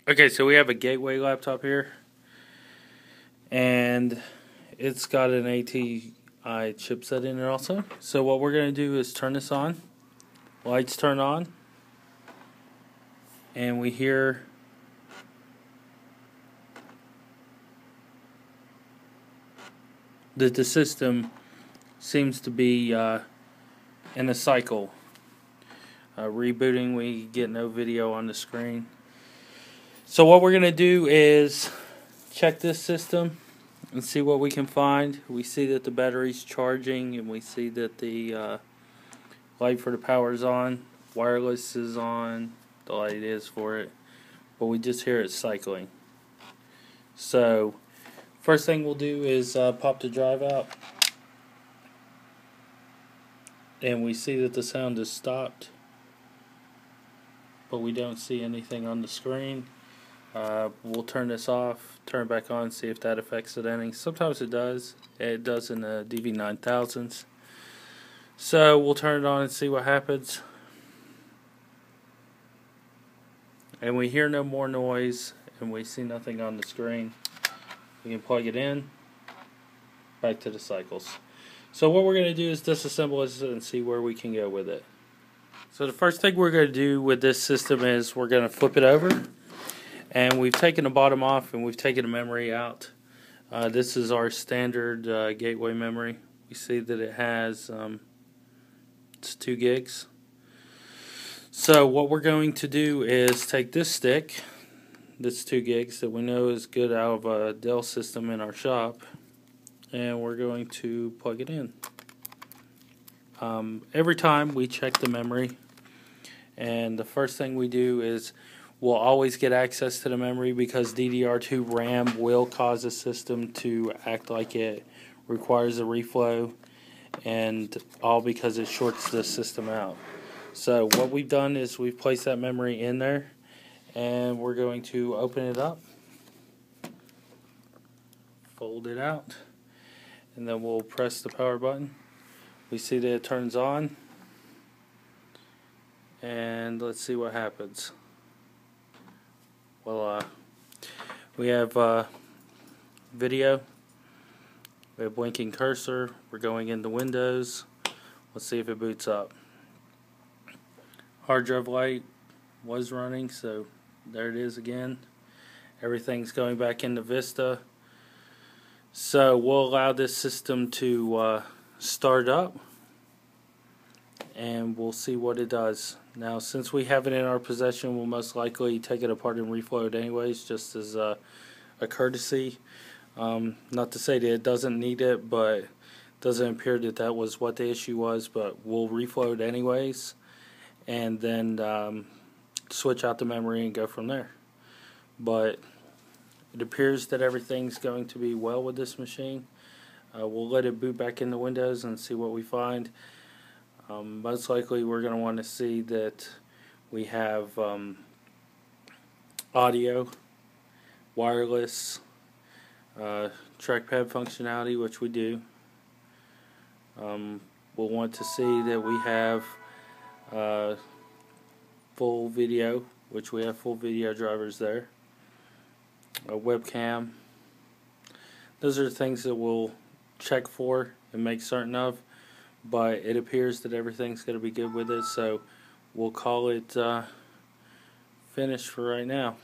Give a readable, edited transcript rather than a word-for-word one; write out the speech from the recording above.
Okay, so we have a Gateway laptop here, and it's got an ATI chipset in it also. So what we're going to do is turn this on, lights turn on, and we hear that the system seems to be in a cycle. Rebooting, we get no video on the screen. So what we're going to do is check this system and see what we can find. We see that the battery's charging, and we see that the light for the power is on, wireless is on, the light is for it, but we just hear it cycling. So first thing we'll do is pop the drive out, and we see that the sound is stopped, but we don't see anything on the screen. We'll turn this off, turn it back on, see if that affects it any. Sometimes it does. It does in the DV9000s. So we'll turn it on and see what happens. And we hear no more noise, and we see nothing on the screen. We can plug it in, back to the cycles. So what we're going to do is disassemble this and see where we can go with it. So the first thing we're going to do with this system is we're going to flip it over. And we've taken the bottom off, and we've taken the memory out. This is our standard Gateway memory. We see that it has it's 2 gigs. So what we're going to do is take this stick, this 2 gigs that we know is good out of a Dell system in our shop, and we're going to plug it in. Every time we check the memory, and the first thing we do is we'll always get access to the memory, because DDR2 RAM will cause the system to act like it requires a reflow, and all because it shorts the system out. So what we've done is we've placed that memory in there, and we're going to open it up, fold it out, and then we'll press the power button. We see that it turns on, and let's see what happens. Well, we have video, we have blinking cursor, we're going into Windows. Let's see if it boots up. Hard drive light was running, so there it is again. Everything's going back into Vista. So we'll allow this system to start up, and we'll see what it does. Now, since we have it in our possession, we'll most likely take it apart and reflow it anyways, just as a courtesy. Not to say that it doesn't need it, but it doesn't appear that that was what the issue was, but we'll reflow it anyways, and then switch out the memory and go from there. But it appears that everything's going to be well with this machine. We'll let it boot back into Windows and see what we find. Most likely we're going to want to see that we have audio, wireless, trackpad functionality, which we do. We'll want to see that we have full video, which we have full video drivers there. A webcam. Those are things that we'll check for and make certain of. But it appears that everything's going to be good with it, so we'll call it finished for right now.